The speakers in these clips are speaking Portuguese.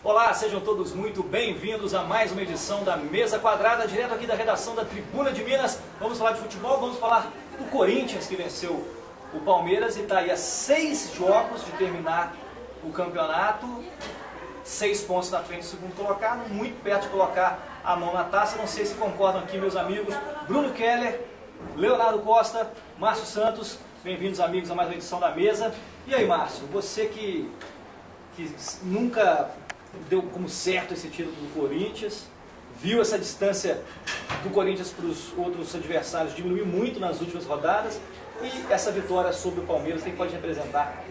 Olá, sejam todos muito bem-vindos a mais uma edição da Mesa Quadrada, direto aqui da redação da Tribuna de Minas. Vamos falar de futebol, vamos falar do Corinthians, que venceu o Palmeiras e está aí a 6 jogos de terminar o campeonato, 6 pontos na frente do segundo colocado, muito perto de colocar a mão na taça. Não sei se concordam aqui, meus amigos, Bruno Keller, Leonardo Costa, Márcio Santos, bem-vindos, amigos, a mais uma edição da Mesa. E aí, Márcio, você que nunca deu como certo esse título do Corinthians, viu essa distância do Corinthians para os outros adversários diminuir muito nas últimas rodadas, e essa vitória sobre o Palmeiras, quem pode representar?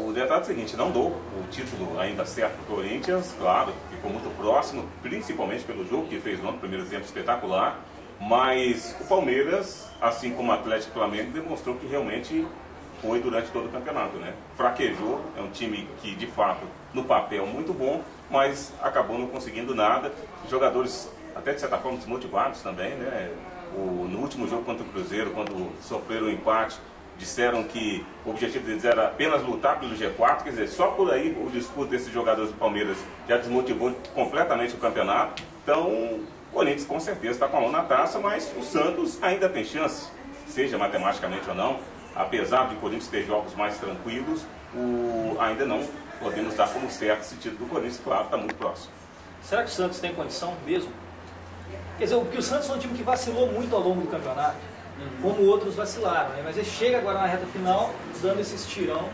O detalhe é o seguinte, não dou o título ainda certo para o Corinthians, claro, ficou muito próximo, principalmente pelo jogo que fez no primeiro exemplo espetacular, mas o Palmeiras, assim como o Atlético e o Flamengo, demonstrou que realmente foi durante todo o campeonato, né? Fraquejou, é um time que de fato, no papel, muito bom, mas acabou não conseguindo nada. Os jogadores, até de certa forma, desmotivados também, né? No último jogo contra o Cruzeiro, quando sofreram o empate, disseram que o objetivo deles era apenas lutar pelo G4, quer dizer, só por aí o discurso desses jogadores do Palmeiras já desmotivou completamente o campeonato. Então, o Corinthians com certeza está com a mão na taça, mas o Santos ainda tem chance, seja matematicamente ou não. Apesar de o Corinthians ter jogos mais tranquilos, ainda não podemos dar como certo esse título do Corinthians, claro, está muito próximo. Será que o Santos tem condição mesmo? Quer dizer, porque o Santos é um time que vacilou muito ao longo do campeonato, como outros vacilaram, né? Mas ele chega agora na reta final, dando esse estirão.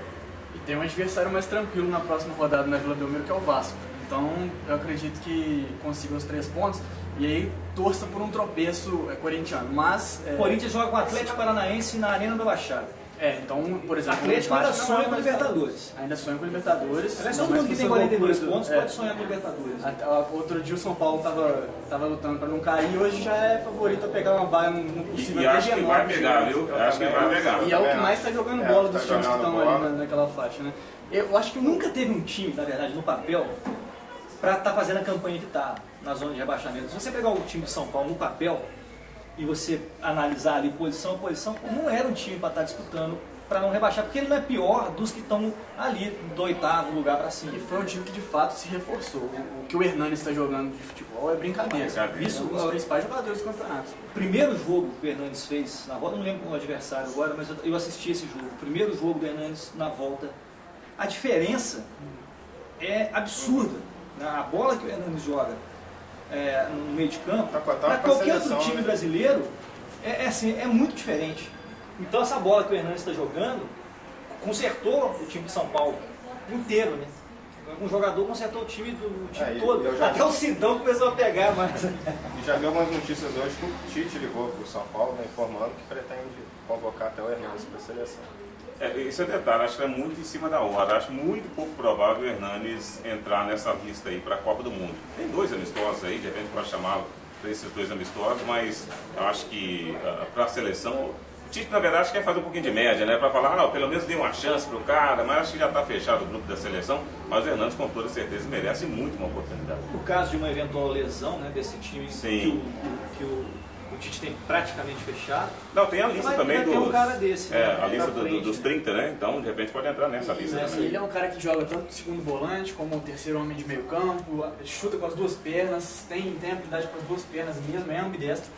E tem um adversário mais tranquilo na próxima rodada na Vila Belmiro, que é o Vasco. Então, eu acredito que consiga os 3 pontos. E aí, torça por um tropeço corintiano. Mas o Corinthians joga com o Atlético Paranaense na Arena da Baixada. Então, por exemplo... O Atlético ainda sonha com Libertadores. Ainda sonha com Libertadores. Aliás, todo mundo que tem 42 pontos pode sonhar com Libertadores. Outro dia o São Paulo tava lutando para não cair, e hoje já é favorito a pegar uma vaga no possível. E acho que vai pegar, viu? Acho que vai pegar. E é o que mais está jogando bola dos times que estão ali naquela faixa, né? Eu acho que nunca teve um time, na verdade, no papel, para estar fazendo a campanha que está na zona de rebaixamento. Se você pegar o time de São Paulo no papel e você analisar ali posição a posição, não era um time para estar disputando para não rebaixar, porque ele não é pior dos que estão ali do 8º lugar para cima. E foi um time que de fato se reforçou. O que o Hernanes está jogando de futebol é brincadeira. Isso é um dos principais jogadores do campeonato. O primeiro jogo que o Hernanes fez na volta, não lembro qual o adversário agora, mas eu assisti esse jogo. O primeiro jogo do Hernanes na volta, a diferença é absurda. A bola que o Hernanes joga no meio de campo, para qualquer outro time brasileiro, é muito diferente. Então essa bola que o Hernanes está jogando, consertou o time de São Paulo inteiro, né? Um jogador consertou o time todo. Até o Sidão começou a pegar mais. E já vi algumas notícias hoje que o Tite ligou para o São Paulo, né, informando que pretende convocar até o Hernanes para a seleção. Esse é o detalhe, acho que é muito em cima da hora. Acho muito pouco provável o Hernanes entrar nessa lista aí para a Copa do Mundo. Tem 2 amistosos aí, de repente pode chamá-lo para esses 2 amistosos, mas eu acho que para a seleção, o Tite na verdade quer fazer um pouquinho de média, né? Para falar, não, pelo menos dê uma chance para o cara, mas acho que já está fechado o grupo da seleção, mas o Hernanes com toda certeza merece muito uma oportunidade. No caso de uma eventual lesão, né, desse time que o Tite tem praticamente fechado. Não, tem a lista também um cara desse, a lista dos 30, né? Então, de repente, pode entrar nessa lista. Ele é um cara que joga tanto de segundo volante, como o terceiro homem de meio campo, chuta com as 2 pernas, tem habilidade com as 2 pernas mesmo, é ambidestro.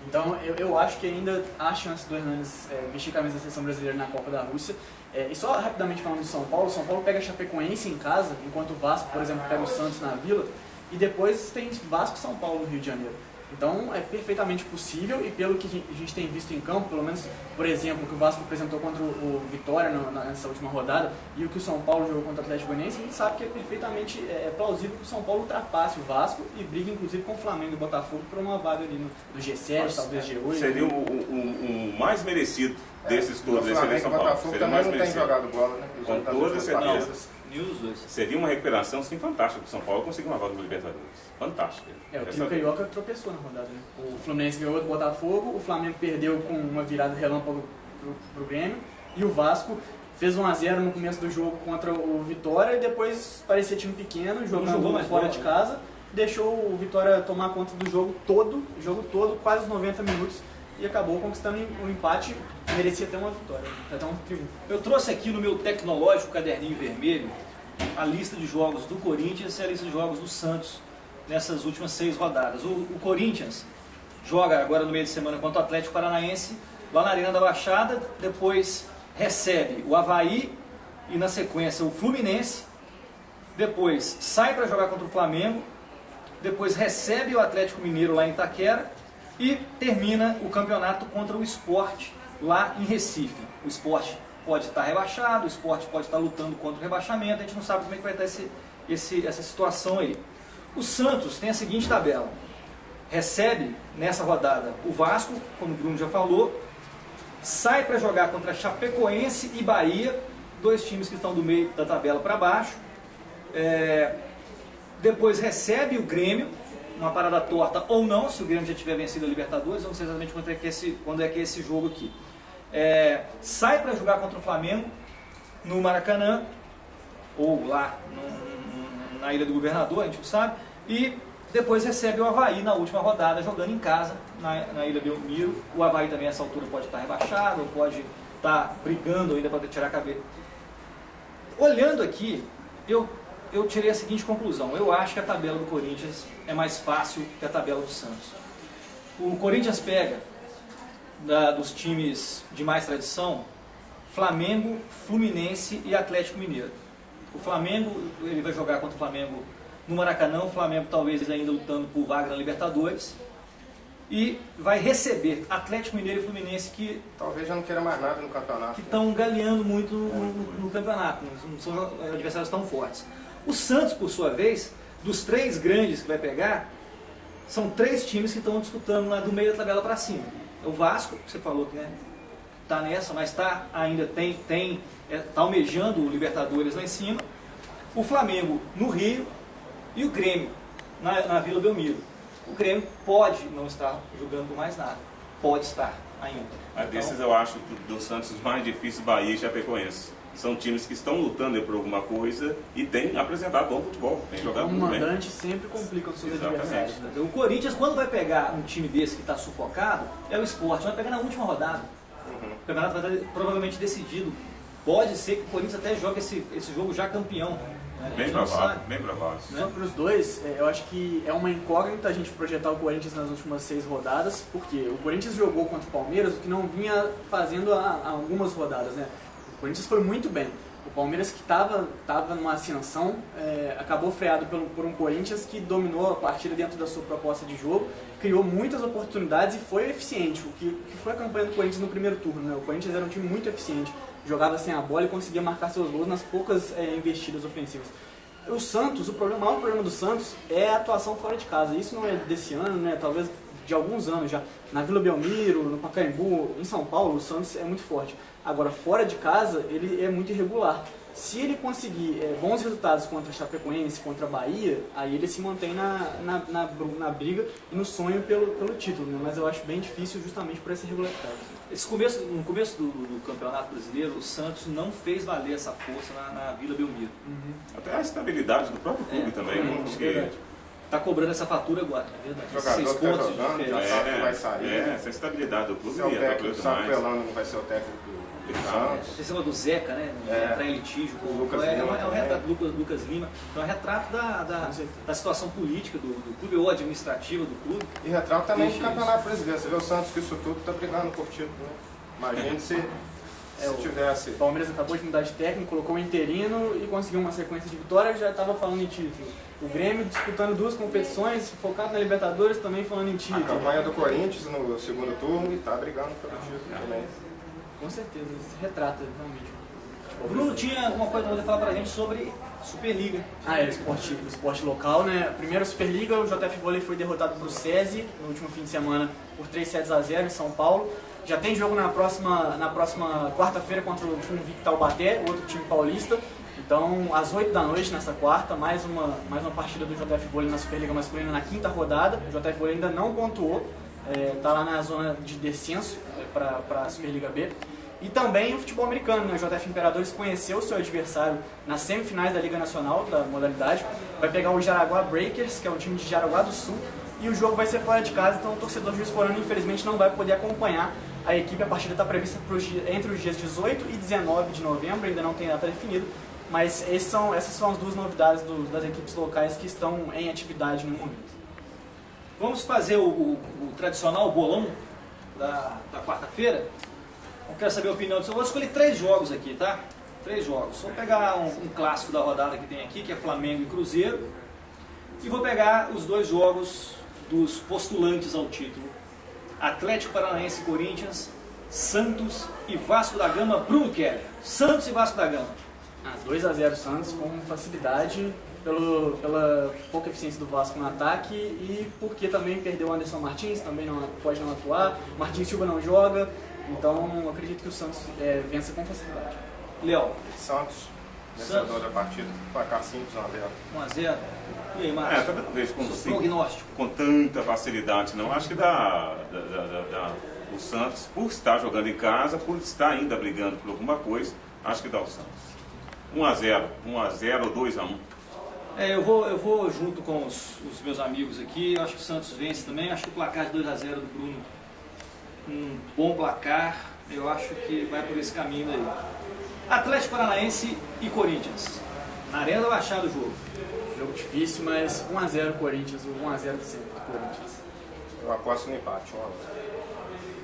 Então, eu acho que ainda há chance do Hernanes vestir a camisa da seleção brasileira na Copa da Rússia. E só rapidamente falando de São Paulo pega a Chapecoense em casa, enquanto o Vasco, por exemplo, pega o Santos na Vila, e depois tem Vasco e São Paulo no Rio de Janeiro. Então é perfeitamente possível, e pelo que a gente tem visto em campo, pelo menos, por exemplo, o que o Vasco apresentou contra o Vitória nessa última rodada, e o que o São Paulo jogou contra o Atlético Goianiense, a gente sabe que é perfeitamente plausível que o São Paulo ultrapasse o Vasco e brigue inclusive com o Flamengo e o Botafogo por uma vaga ali no G7, talvez G8. Seria o mais merecido desses todos, o Flamengo e o Botafogo também não tem jogado bola, né? Com toda certeza. E os 2. Seria uma recuperação, sim, fantástica para o São Paulo conseguir uma vaga no Libertadores. Fantástica. O time carioca tropeçou na rodada, né? O Fluminense ganhou do Botafogo, o Flamengo perdeu com uma virada relâmpago pro Grêmio, e o Vasco fez 1-0 no começo do jogo contra o Vitória, e depois parecia time pequeno, jogando fora de casa, deixou o Vitória tomar conta do jogo todo, quase os 90 minutos, e acabou conquistando o empate, merecia até uma vitória, até um triunfo. Eu trouxe aqui no meu tecnológico caderninho vermelho a lista de jogos do Corinthians e a lista de jogos do Santos nessas últimas 6 rodadas. O Corinthians joga agora no meio de semana contra o Atlético Paranaense, lá na Arena da Baixada, depois recebe o Avaí e na sequência o Fluminense, depois sai para jogar contra o Flamengo, depois recebe o Atlético Mineiro lá em Itaquera e termina o campeonato contra o Sport lá em Recife. O Sport pode estar rebaixado, o Sport pode estar lutando contra o rebaixamento, a gente não sabe como é que vai estar essa situação aí. O Santos tem a seguinte tabela: recebe nessa rodada o Vasco, como o Bruno já falou, sai para jogar contra Chapecoense e Bahia, 2 times que estão do meio da tabela para baixo, depois recebe o Grêmio, uma parada torta ou não, se o Grêmio já tiver vencido a Libertadores, não sei exatamente quando é que é esse jogo aqui. Sai para jogar contra o Flamengo no Maracanã, ou lá na Ilha do Governador, a gente não sabe, e depois recebe o Avaí na última rodada, jogando em casa, na Ilha Belmiro. O Avaí também, nessa altura, pode estar rebaixado, ou pode estar brigando ainda para tirar a cabeça. Olhando aqui, eu tirei a seguinte conclusão: eu acho que a tabela do Corinthians é mais fácil que a tabela do Santos. O Corinthians pega dos times de mais tradição Flamengo, Fluminense e Atlético Mineiro. O Flamengo, ele vai jogar contra o Flamengo no Maracanã, o Flamengo talvez ainda lutando por vaga na Libertadores, e vai receber Atlético Mineiro e Fluminense que Talvez já não queira mais nada no campeonato. estão galeando muito no campeonato, não são adversários tão fortes. O Santos, por sua vez, dos 3 grandes que vai pegar, são 3 times que estão disputando lá do meio da tabela para cima. O Vasco, que você falou que está nessa, mas ainda está almejando o Libertadores lá em cima. O Flamengo no Rio e o Grêmio na Vila Belmiro. O Grêmio pode não estar jogando por mais nada, pode estar ainda. A desses eu acho do Santos mais difícil, Bahia e Chapecoense. São times que estão lutando por alguma coisa e têm apresentado bom futebol, têm jogado Como muito bem. mandante sempre complica os seus Exatamente. adversários. Né? O Corinthians, quando vai pegar um time desse que está sufocado, é o Sport, vai pegar na última rodada. O campeonato vai estar provavelmente decidido. Pode ser que o Corinthians até jogue esse jogo já campeão. Né? Bem provável, bem provável. Sobre os dois, eu acho que é uma incógnita a gente projetar o Corinthians nas últimas 6 rodadas, porque o Corinthians jogou contra o Palmeiras, o que não vinha fazendo há algumas rodadas, né? O Corinthians foi muito bem. O Palmeiras, que estava numa ascensão, acabou freado por um Corinthians que dominou a partida dentro da sua proposta de jogo, criou muitas oportunidades e foi eficiente, o que foi a campanha do Corinthians no primeiro turno. Né? O Corinthians era um time muito eficiente, jogava sem a bola e conseguia marcar seus gols nas poucas investidas ofensivas. O Santos, o maior problema do Santos é a atuação fora de casa. Isso não é desse ano, né? Talvez de alguns anos já. Na Vila Belmiro, no Pacaembu, em São Paulo, o Santos é muito forte. Agora, fora de casa, ele é muito irregular. Se ele conseguir bons resultados contra a Chapecoense, contra a Bahia, aí ele se mantém na briga e no sonho pelo título, né? Mas eu acho bem difícil justamente por essa irregularidade. No começo do Campeonato Brasileiro, o Santos não fez valer essa força na Vila Belmiro. Até a estabilidade do próprio clube também. Acho que Está cobrando essa fatura agora, é verdade. O jogador 6 que tá pontos de jogando, diferença. já sabe que vai sair. essa estabilidade do clube Se é o e técnico, coisa o Saco mais. Pelano não vai ser o técnico do Santos. Esse negócio do Zeca, né? Entrar em litígio com O Lucas é Lima um também. retrato do Lucas Lima. Então é um retrato da situação política do clube ou administrativa do clube. E retrato também do Isso. Campeonato Brasileiro. Você vê o Santos que isso tudo está brigando por título. Né? Imagine se tivesse. O Palmeiras acabou de mudar de técnico, colocou um interino e conseguiu uma sequência de vitórias, já estava falando em título. O Grêmio disputando 2 competições, focado na Libertadores, também falando em A título. campanha do Corinthians no segundo turno e está brigando pelo título também. Com certeza, isso retrata realmente. O Bruno tinha alguma coisa para poder falar pra gente sobre Superliga. O esporte local, né? Primeiro Superliga, o JF Vôlei foi derrotado para o SESI no último fim de semana por 3-0 em São Paulo. Já tem jogo na próxima quarta-feira contra o Funvic Taubaté, outro time paulista. Então, às 8 da noite, nessa quarta, mais uma partida do JF Vôlei na Superliga Masculina na 5ª rodada. O JF Vôlei ainda não pontuou, está lá na zona de descenso para a Superliga B. E também o futebol americano, né? O JF Imperadores conheceu o seu adversário nas semifinais da Liga Nacional, da modalidade. Vai pegar o Jaraguá Breakers, que é um time de Jaraguá do Sul, e o jogo vai ser fora de casa, então o torcedor Juiz de Fora infelizmente não vai poder acompanhar a equipe. A partida está prevista entre os dias 18 e 19 de novembro, ainda não tem data definida, mas essas são as duas novidades das equipes locais que estão em atividade no momento. Vamos fazer o tradicional bolão da quarta-feira. Eu quero saber a opinião do senhor. Vou escolher 3 jogos aqui, tá? 3 jogos. Vou pegar um clássico da rodada que tem aqui, que é Flamengo e Cruzeiro. E vou pegar os 2 jogos dos postulantes ao título. Atlético Paranaense e Corinthians, Santos e Vasco da Gama. Bruno Keller. Santos e Vasco da Gama. 2-0 Santos com facilidade, pela pouca eficiência do Vasco no ataque e porque também perdeu o Anderson Martins, também pode não atuar, Martins Silva não joga, então acredito que o Santos vença com facilidade. Léo. Santos, vencedor da partida, placar simples, 1-0. 1-0. E aí, Marcos? Talvez Prognóstico. com tanta facilidade, não. Acho que o Santos, por estar jogando em casa, por estar ainda brigando por alguma coisa, acho que dá o Santos. 1-0 ou 2-1. Eu vou junto com os meus amigos aqui. Eu acho que o Santos vence também. Acho que o placar de 2-0 do Bruno, um bom placar. Eu acho que vai por esse caminho aí. Atlético Paranaense e Corinthians. Na Arena da Baixada o jogo. Jogo difícil, mas 1-0 Corinthians, o 1-0 sempre do Corinthians. Eu aposto no empate, 1-1.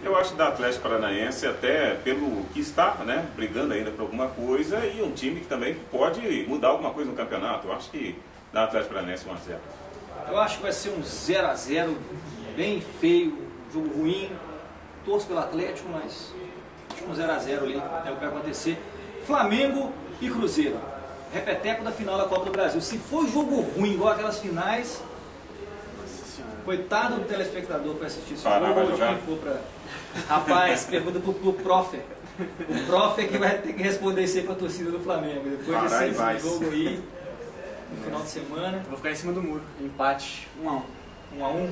Eu acho da Atlético Paranaense, até pelo que está, né, brigando ainda por alguma coisa, e um time que também pode mudar alguma coisa no campeonato. Eu acho que da Atlético Paranaense 1-0. Eu acho que vai ser um 0-0 bem feio, um jogo ruim. Torço pelo Atlético, mas acho que um 0-0 ali é o que vai acontecer. Flamengo e Cruzeiro. Repeteco da final da Copa do Brasil. Se for jogo ruim igual aquelas finais, coitado do telespectador que vai assistir esse jogo, vai ou de jogar? quem for pra... Rapaz, pergunta pro Profe. O Profe é que vai ter que responder isso aí pra torcida do Flamengo. Depois de ser esse jogo aí, no final de semana. Vou ficar em cima do muro, empate 1-1. 1-1.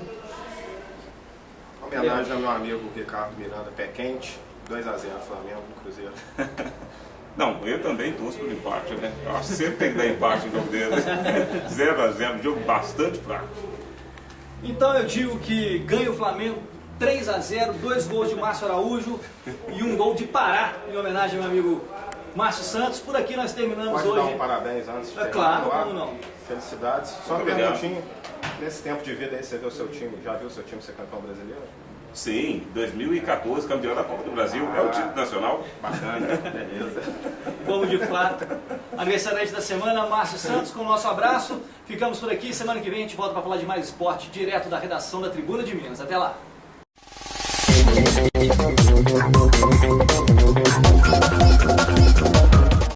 Homenagem ao meu amigo Ricardo Miranda, pé quente, 2-0 Flamengo no Cruzeiro. Não, eu também torço pelo empate, né? Eu acho que sempre tem que dar empate no jogo dele. 0-0, jogo bastante fraco. Então eu digo que ganha o Flamengo 3-0, 2 gols de Márcio Araújo e 1 gol de Pará, em homenagem ao meu amigo Márcio Santos. Por aqui nós terminamos Pode hoje. dar um parabéns antes de Claro, terminar? como não? Felicidades. Só uma Muito obrigado. perguntinha. Nesse tempo de vida aí, você viu o seu time? Já viu o seu time ser campeão brasileiro? Sim, 2014, campeão da Copa do Brasil. É o título nacional. Bacana, beleza. Vamos de fato. Aniversariante da semana, Márcio Santos, com o nosso abraço. Ficamos por aqui. Semana que vem a gente volta para falar de mais esporte, direto da redação da Tribuna de Minas. Até lá.